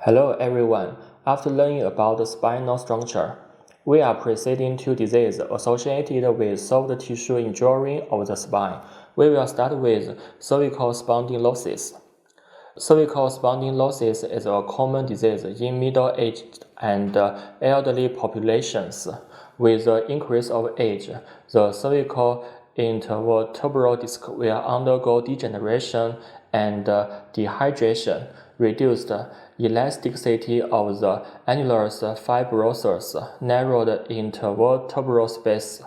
Hello everyone. After learning about the spinal structure, we are proceeding to disease associated with soft tissue injury of the spine. We will start with cervical spondylosis. Cervical spondylosis is a common disease in middle-aged and elderly populations. With the increase of age, the cervical intervertebral disc will undergo degeneration and dehydration, reduced elasticity of the annulus fibrosus, narrowed intervertebral space,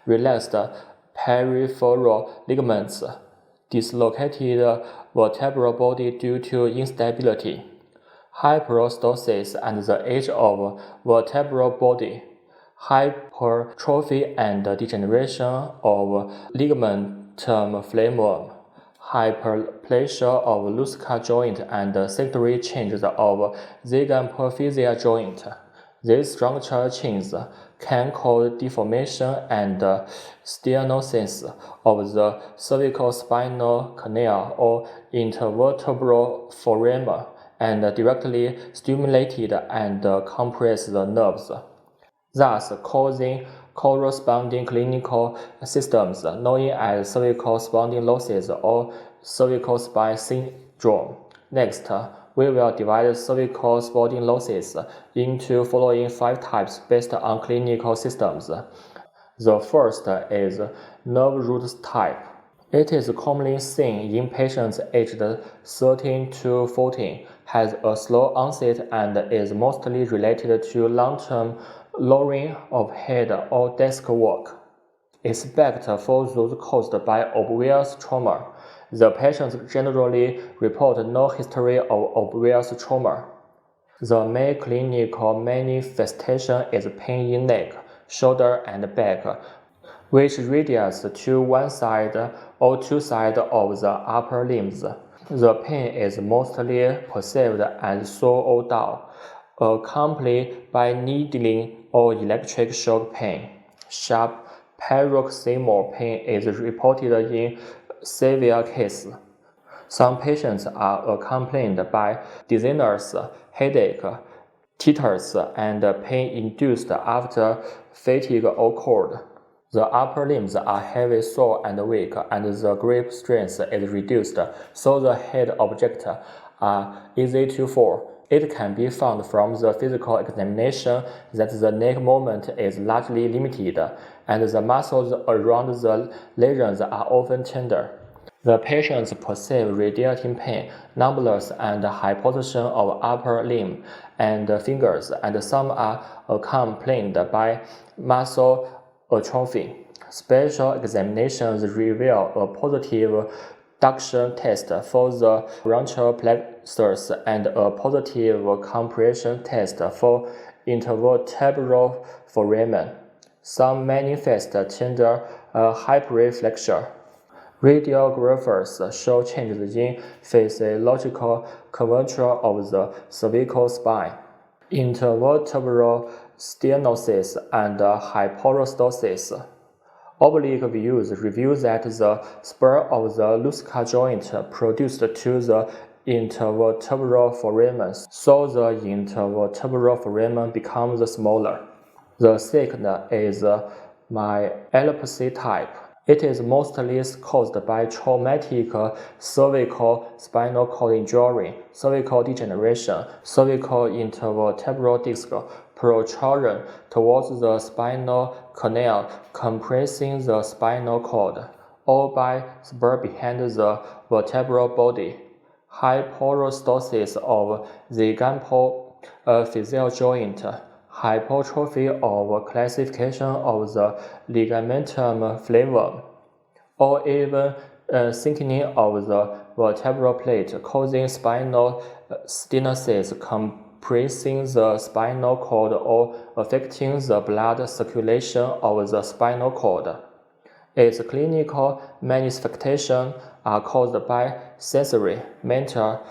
relaxed peripheral ligaments, dislocated vertebral body due to instability, hyperostosis and the age of vertebral body, hypertrophy and degeneration of ligamentum flavum, hyperplasia of Lusca joint and secondary changes of zygapophyseal joint. These structural changes can cause deformation and stenosis of the cervical spinal canal or intervertebral foramen and directly stimulated and compress the nerves, thus causing corresponding clinical symptoms known as cervical spondylosis or cervical spine syndrome. Next, we will divide cervical spondylosis into following 5 types based on clinical symptoms. The first is nerve root type. It is commonly seen in patients aged 13 to 14, has a slow onset and is mostly related to long-term lowering of head or desk work. Except for those caused by obvious trauma, the patients generally report no history of obvious trauma. The main clinical manifestation is pain in neck, shoulder, and back, which radiates to one side or two sides of the upper limbs. The pain is mostly perceived as sore or dull, accompanied by needling or electric shock pain. Sharp paroxysmal pain is reported in severe cases. Some patients are accompanied by dizziness, headache, tetanus, and pain induced after fatigue or cold. The upper limbs are heavy, sore, and weak, and the grip strength is reduced, so the head objects are easy to fall. It can be found from the physical examination that the neck movement is largely limited, and the muscles around the lesions are often tender. The patients perceive radiating pain, numbness, and hypotension of upper limb and fingers, and some are accompanied by muscle atrophy. Special examinations reveal a positive duction test for the bronchial plexus and a positive compression test for intervertebral foramen. Some manifest tender hyperflexure. Radiographers show changes in physiological curvature of the cervical spine. Intervertebral stenosis and hyperostosis. Oblique views reveal that the spur of the Lusca joint produced to the intervertebral foramen, so the intervertebral foramen becomes smaller. The second is myelopathy type. It is mostly caused by traumatic cervical spinal cord injury, cervical degeneration, cervical intervertebral disc protrusion towards the spinal canal compressing the spinal cord, or by spur behind the vertebral body, hyperostosis of the zygapophyseal joint, hypertrophy or calcification of the ligamentum flavum, or even thickening of the vertebral plate causing spinal stenosis, compressing the spinal cord or affecting the blood circulation of the spinal cord. Its clinical manifestations are caused by sensory, mental,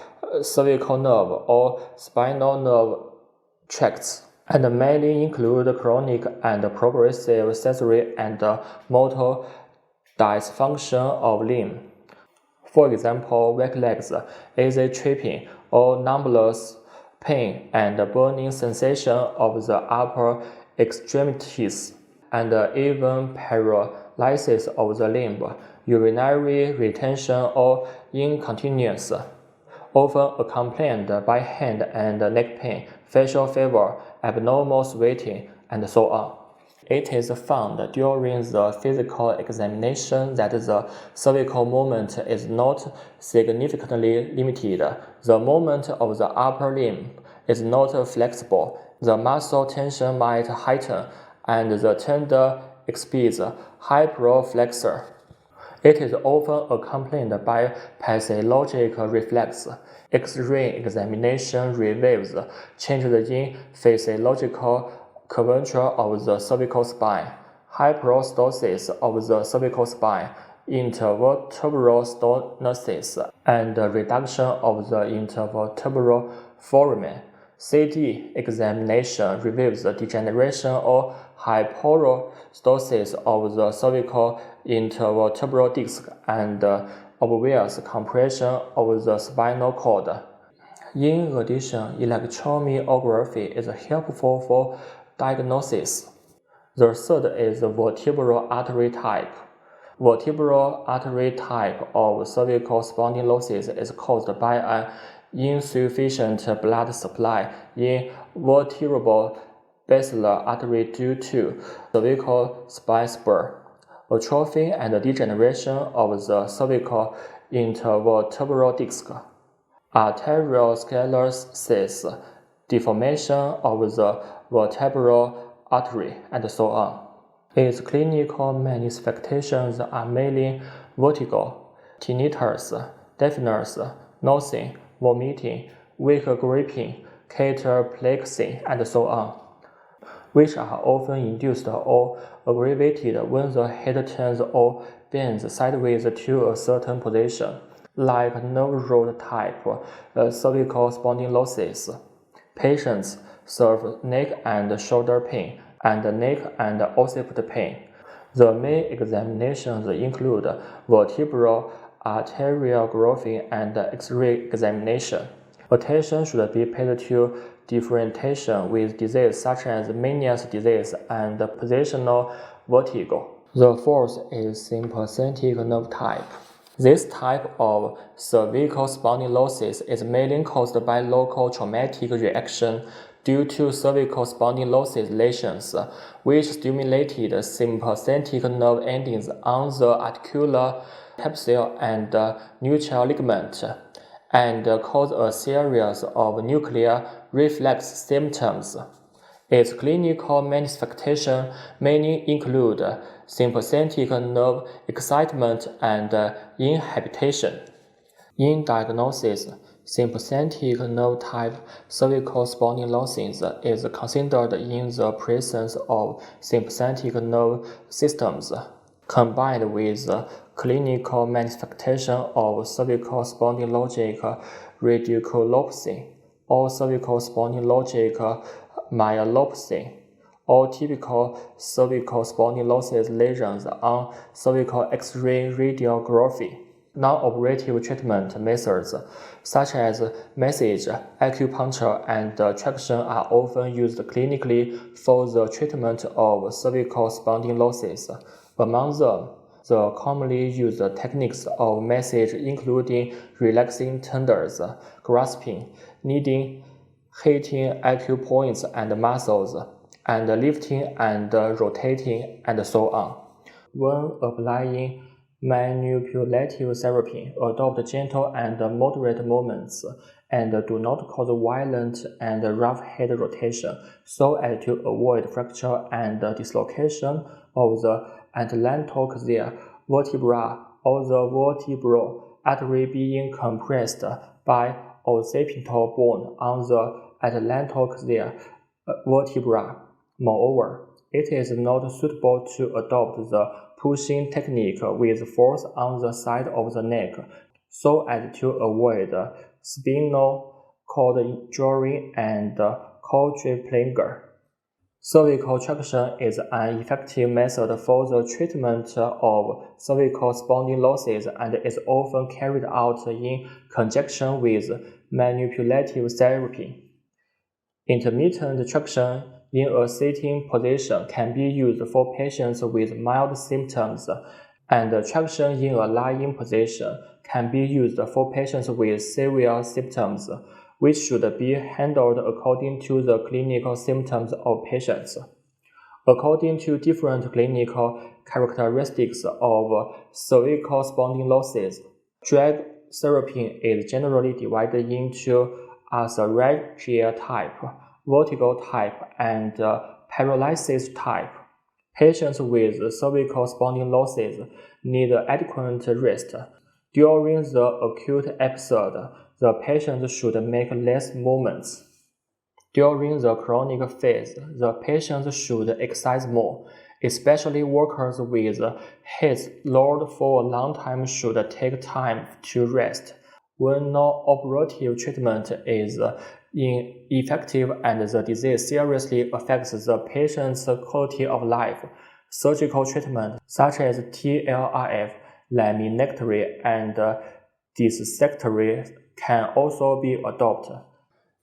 cervical nerve, or spinal nerve tracts, and mainly include chronic and progressive sensory and motor dysfunction of limb. For example, weak legs, easy tripping, or numbness pain and burning sensation of the upper extremities, and even paralysis of the limb, urinary retention or incontinence, often accompanied by hand and neck pain, facial fever, abnormal sweating, and so on. It is found during the physical examination that the cervical movement is not significantly limited. The movement of the upper limb is not flexible. The muscle tension might heighten, and the tendon exhibits hyperflexor. It is often accompanied by pathologic reflex. X-ray examination reveals changes in physiological curvature of the cervical spine, hyperostosis of the cervical spine, intervertebral stenosis, and reduction of the intervertebral foramen. CT examination reveals the degeneration or hyperostosis of the cervical intervertebral disc and obvious compression of the spinal cord. In addition, electromyography is helpful for diagnosis. The third is vertebral artery type. Vertebral artery type of cervical spondylosis is caused by an insufficient blood supply in vertebral basilar artery due to cervical spine spur, atrophy and degeneration of the cervical intervertebral disc, arteriosclerosis, deformation of the vertebral artery, and so on. Its clinical manifestations are mainly vertigo, tinnitus, deafness, nausea, vomiting, weak gripping, cataplexy, and so on, which are often induced or aggravated when the head turns or bends sideways to a certain position, like nerve root type cervical spondylosis. Patients suffer neck and shoulder pain, and neck and occiput pain. The main examinations include vertebral arteriography and X-ray examination. Attention should be paid to differentiation with disease such as Meniere's disease and positional vertigo. The fourth is sympathetic nerve type. This type of cervical spondylosis is mainly caused by local traumatic reaction due to cervical spondylosis lesions, which stimulated sympathetic nerve endings on the articular capsule and neutral ligament, and cause a series of nuclear reflex symptoms. Its clinical manifestations mainly include sympathetic nerve excitement and inhibition. In diagnosis, sympathetic nerve type cervical spondylosis is considered in the presence of sympathetic nerve systems, combined with clinical manifestation of cervical spondylogic radiculopathy or cervical spondylogic myelopathy, or typical cervical spondylosis lesions on cervical X-ray radiography. Non-operative treatment methods such as massage, acupuncture, and traction are often used clinically for the treatment of cervical spondylosis. Among them, the commonly used techniques of massage including relaxing tendons, grasping, kneading, hitting acupoints and muscles, and lifting and rotating, and so on. When applying manipulative therapy, adopt gentle and moderate movements, and do not cause violent and rough head rotation so as to avoid fracture and dislocation of the atlantoaxial vertebra or the vertebral artery being compressed by occipital bone on the atlantoaxial vertebra. Moreover, it is not suitable to adopt the pushing technique with force on the side of the neck so as to avoid spinal cord injury and quadriplegia. Cervical traction is an effective method for the treatment of cervical spondylosis and is often carried out in conjunction with manipulative therapy. Intermittent traction in a sitting position can be used for patients with mild symptoms, and traction in a lying position can be used for patients with severe symptoms, which should be handled according to the clinical symptoms of patients. According to different clinical characteristics of cervical spondylosis, drug therapy is generally divided into arthralgia type, vertigo type, and paralysis type. Patients with cervical spondylosis need adequate rest. During the acute episode, the patient should make less movements. During the chronic phase, the patient should exercise more. Especially workers with heads lowered for a long time should take time to rest. When non-operative treatment is ineffective and the disease seriously affects the patient's quality of life, surgical treatment such as TLRF, laminectomy, and dissectory can also be adopted.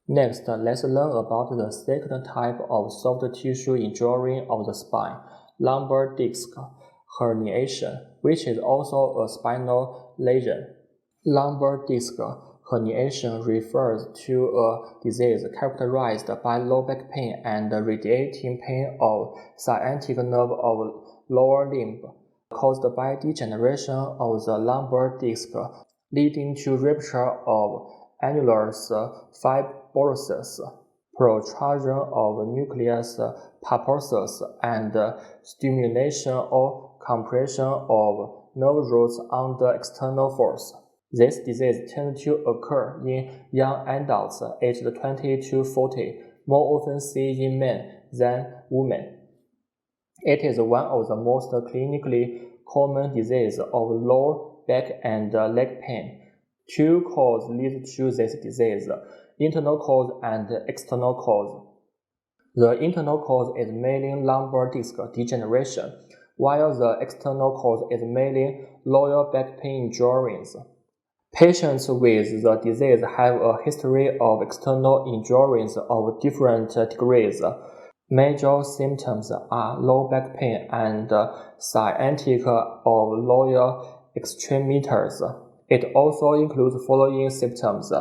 Next, let's learn about the second type of soft tissue injury of the spine, lumbar disc herniation, which is also a spinal lesion. Lumbar disc herniation refers to a disease characterized by low back pain and radiating pain of sciatic nerve of lower limb, caused by degeneration of the lumbar disc, leading to rupture of annulus fibrosus, protrusion of nucleus pulposus, and stimulation or compression of nerve roots under external force. This disease tends to occur in young adults aged 20 to 40, more often seen in men than women. It is one of the most clinically common diseases of lower back and leg pain. Two causes lead to this disease, internal cause and external cause. The internal cause is mainly lumbar disc degeneration, while the external cause is mainly lower back pain injuries. Patients with the disease have a history of external injuries of different degrees. Major symptoms are low back pain and sciatic of lower extremities. It also includes following symptoms: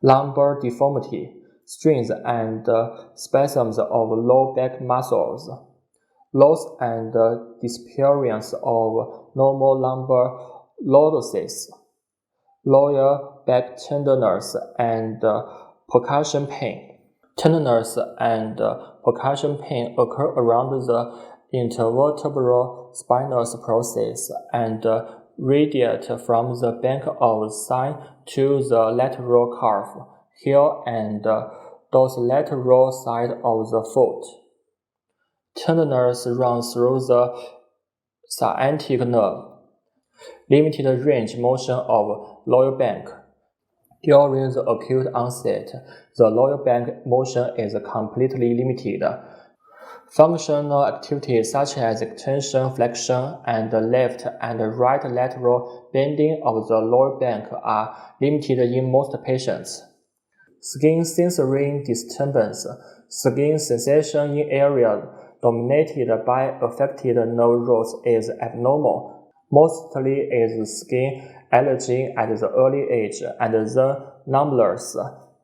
lumbar deformity, strains and spasms of low back muscles, loss and disappearance of normal lumbar lordosis, lower back tenderness and percussion pain. Tenderness and percussion pain occur around the intervertebral spinous process and radiate from the back of the thigh to the lateral calf, heel, and dorsolateral side of the foot. Tenderness runs through the sciatic nerve. Limited range motion of lower back. During the acute onset, the lower back motion is completely limited. Functional activities such as extension, flexion, and left and right lateral bending of the lower back are limited in most patients. Skin sensory disturbance. Skin sensation in areas dominated by affected nerve roots is abnormal. Mostly is skin allergy at the early age and the numbness,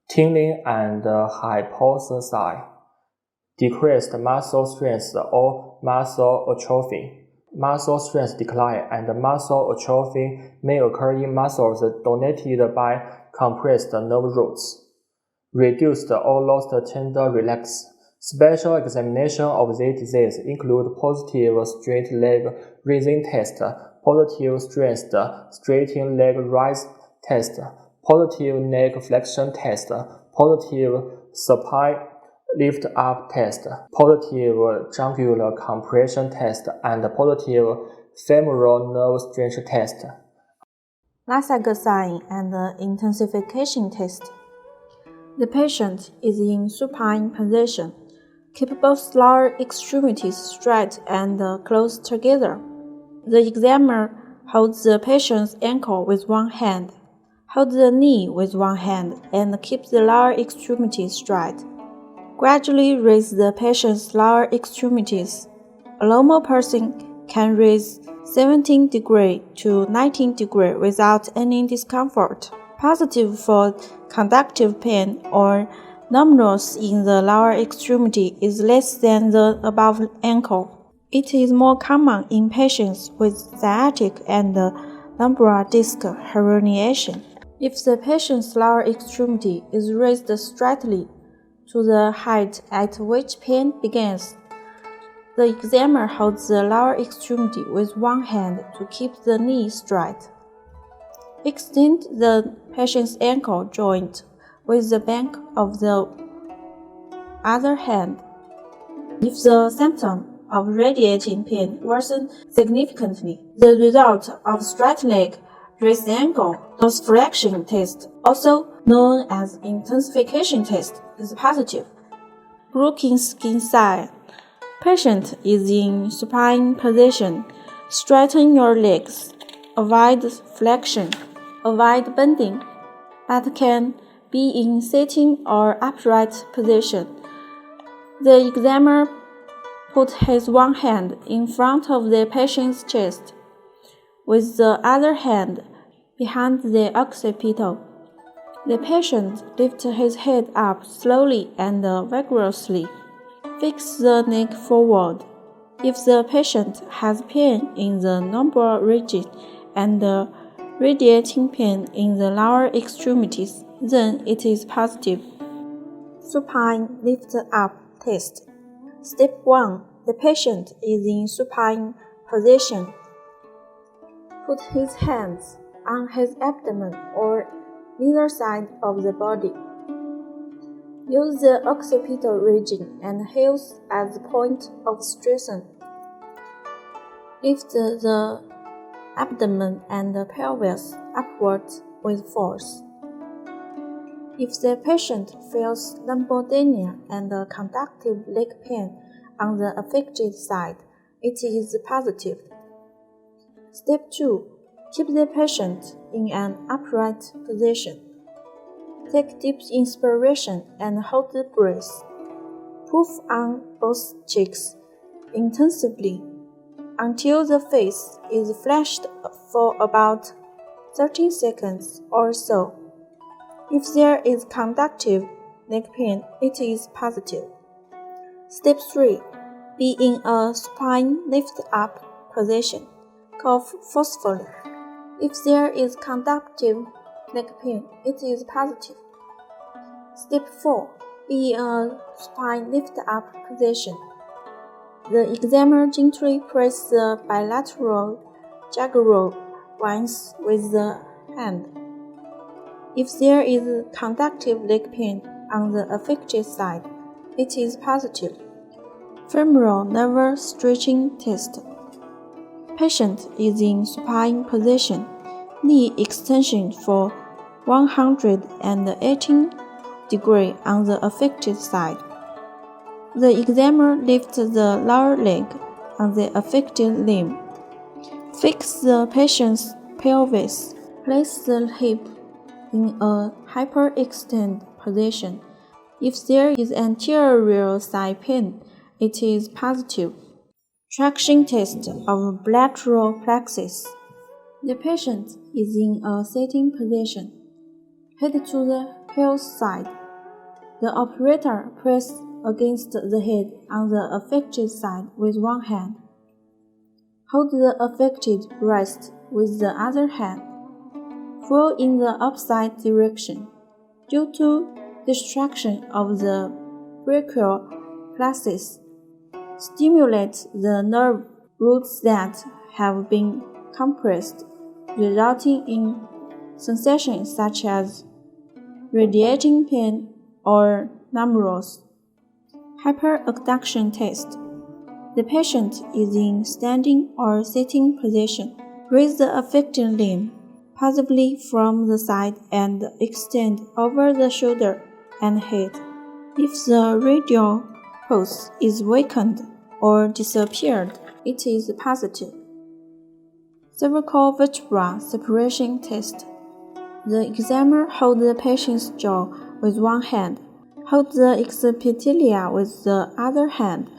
tingling, and hypoxia. Decreased muscle strength or muscle atrophy. Muscle strength decline and muscle atrophy may occur in muscles dominated by compressed nerve roots. Reduced or lost tender relax. Special examination of this disease include positive straight leg raising test, positive straight leg rise test, positive neck flexion test, positive supine lift up test, positive jugular compression test, and positive femoral nerve strength test. Lassaga sign and intensification test. The patient is in supine position. Keep both lower extremities straight and close together. The examiner holds the patient's ankle with one hand, holds the knee with one hand, and keeps the lower extremity straight. Gradually raise the patient's lower extremities. A normal person can raise 17 degrees to 19 degrees without any discomfort. Positive for conductive pain or numbness in the lower extremity is less than the above ankle. It is more common in patients with sciatic and lumbar disc herniation. If the patient's lower extremity is raised slightly to the height at which pain begins, the examiner holds the lower extremity with one hand to keep the knee straight. Extend the patient's ankle joint with the back of the other hand. If the symptom of radiating pain worsens significantly, the result of straight leg, raised ankle, dorsiflexion test, also known as intensification test, is positive. Broken skin sign. Patient is in supine position. Straighten your legs. Avoid flexion. Avoid bending. That can be in sitting or upright position. The examiner put his one hand in front of the patient's chest, with the other hand behind the occipital. The patient lifts his head up slowly and vigorously. Fix the neck forward. If the patient has pain in the lumbar region and radiating pain in the lower extremities, then it is positive. Supine lift up test. Step 1. The patient is in supine position. Put his hands on his abdomen or neither side of the body. Use the occipital region and heels as the point of stress. Lift the abdomen and the pelvis upwards with force. If the patient feels lymphedema and conductive leg pain on the affected side, it is positive. Step 2. Keep the patient in an upright position. Take deep inspiration and hold the breath. Puff on both cheeks intensively until the face is flushed for about 13 seconds or so. If there is conductive neck pain, it is positive. Step 3. Be in a supine lift-up position. Cough forcefully. If there is conductive neck pain, it is positive. Step 4. Be in a supine lift-up position. The examiner gently presses the bilateral jugular veins with the hand. If there is conductive leg pain on the affected side, it is positive. Femoral nerve stretching test. Patient is in supine position. Knee extension for 118 degrees on the affected side. The examiner lifts the lower leg on the affected limb. Fix the patient's pelvis. Place the hip in a hyperextended position. If there is anterior side pain, it is positive. Traction test of bilateral plexus. The patient is in a sitting position. Head to the hillside. The operator presses against the head on the affected side with one hand. Hold the affected breast with the other hand. Fall in the opposite direction. Due to distraction of the brachial plexus, stimulate the nerve roots that have been compressed, resulting in sensations such as radiating pain or numbness. Hyperabduction test. The patient is in standing or sitting position. Raise the affected limb, possibly from the side, and extend over the shoulder and head. If the radial pulse is weakened or disappeared, it is positive. Cervical vertebra separation test. The examiner holds the patient's jaw with one hand. Hold the epithelia with the other hand,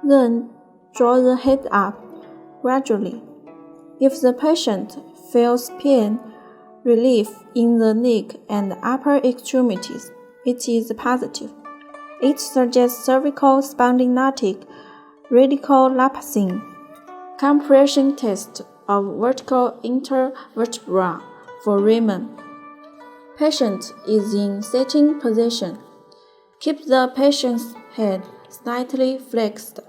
then draw the head up gradually. If the patient feels pain, relief in the neck and upper extremities, it is positive. It suggests cervical spondylotic radiculopathy. Compression test of vertical intervertebral foramen. Patient is in sitting position. Keep the patient's head slightly flexed.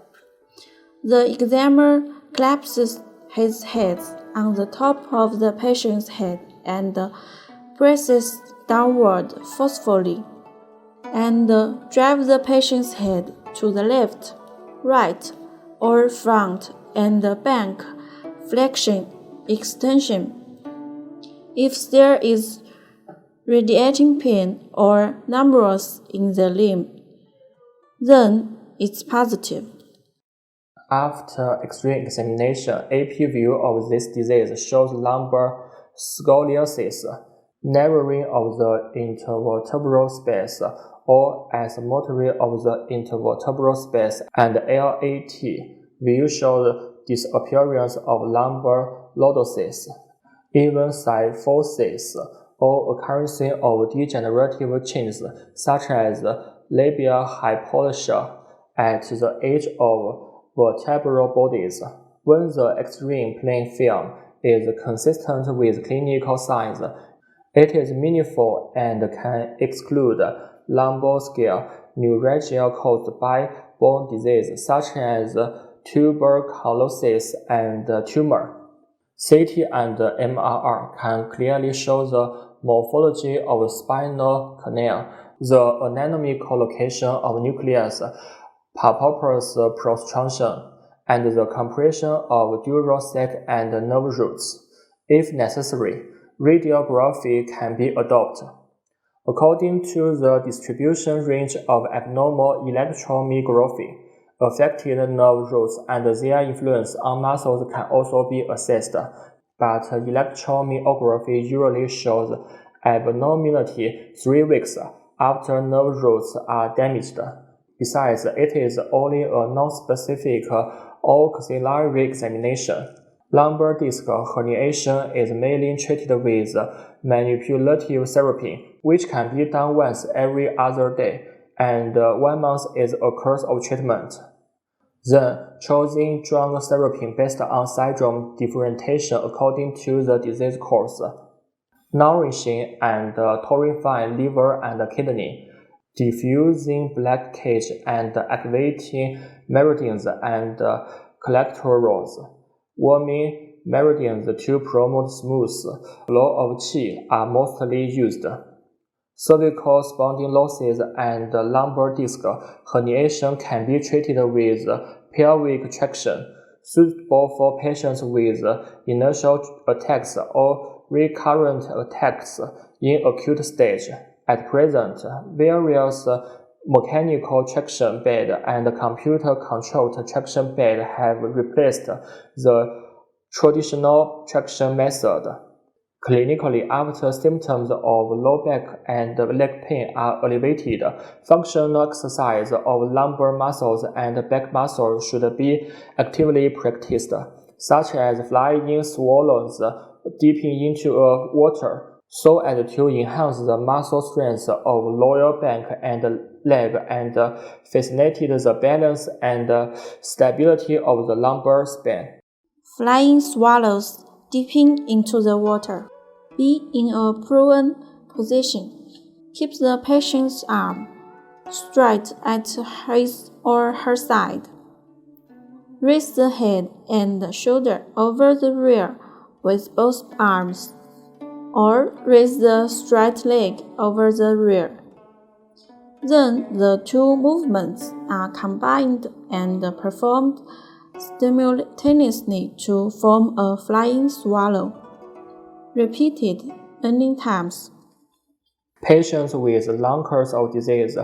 The examiner collapses his head on the top of the patient's head and presses downward forcefully, and drive the patient's head to the left, right, or front and back flexion extension. If there is radiating pain or numbness in the limb, then it's positive. After X-ray examination, AP view of this disease shows lumbar scoliosis, narrowing of the intervertebral space, or asymptory of the intervertebral space, and LAT view shows disappearance of lumbar lordosis, even kyphosis, or occurrence of degenerative changes such as labial hypoplasia at the edge of vertebral bodies. When the X-ray plain film is consistent with clinical signs, it is meaningful and can exclude lumbar scale neuralgia caused by bone disease such as tuberculosis and tumor. CT and MRI can clearly show the morphology of spinal canal, the anatomical location of nucleus pulposus protrusion, and the compression of dural sac and nerve roots. If necessary, radiography can be adopted. According to the distribution range of abnormal electromyography, affected nerve roots and their influence on muscles can also be assessed, but electromyography usually shows abnormality 3 weeks after nerve roots are damaged. Besides, it is only a non-specific auxiliary examination. Lumbar disc herniation is mainly treated with manipulative therapy, which can be done once every other day, and 1 month is a course of treatment. Then, choosing drug therapy based on syndrome differentiation according to the disease course. Nourishing and torifying liver and kidney, diffusing black cage and activating meridians and collectorals, warming meridians to promote smooth flow of qi are mostly used. Cervical spondylosis and lumbar disc herniation can be treated with pelvic traction, suitable for patients with initial attacks or recurrent attacks in acute stage. At present, various mechanical traction bed and computer-controlled traction bed have replaced the traditional traction method. Clinically, after symptoms of low back and leg pain are alleviated, functional exercise of lumbar muscles and back muscles should be actively practiced, such as flying in swallows, dipping into water, so as to enhance the muscle strength of lower back and leg and facilitate the balance and stability of the lumbar spine. Flying swallows, dipping into the water. Be in a prone position. Keep the patient's arm straight at his or her side. Raise the head and shoulder over the rear with both arms, or raise the straight leg over the rear. Then the two movements are combined and performed simultaneously to form a flying swallow, repeated many times. Patients with long course of disease,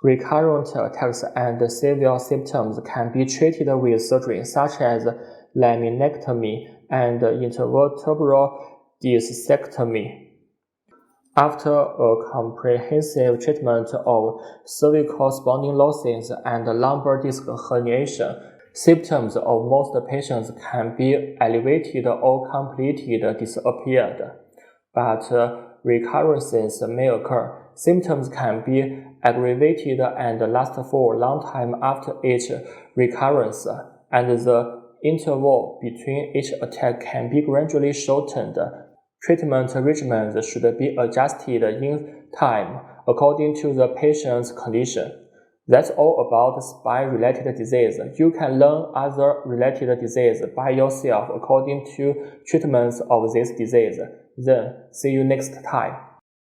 recurrent attacks, and severe symptoms can be treated with surgery such as laminectomy and intervertebral discectomy. After a comprehensive treatment of cervical spondylosis and lumbar disc herniation, symptoms of most patients can be alleviated or completely disappeared, but recurrences may occur. Symptoms can be aggravated and last for a long time after each recurrence, and the interval between each attack can be gradually shortened. Treatment regimens should be adjusted in time according to the patient's condition. That's all about spine-related disease. You can learn other related disease by yourself according to treatments of this disease. Then, see you next time.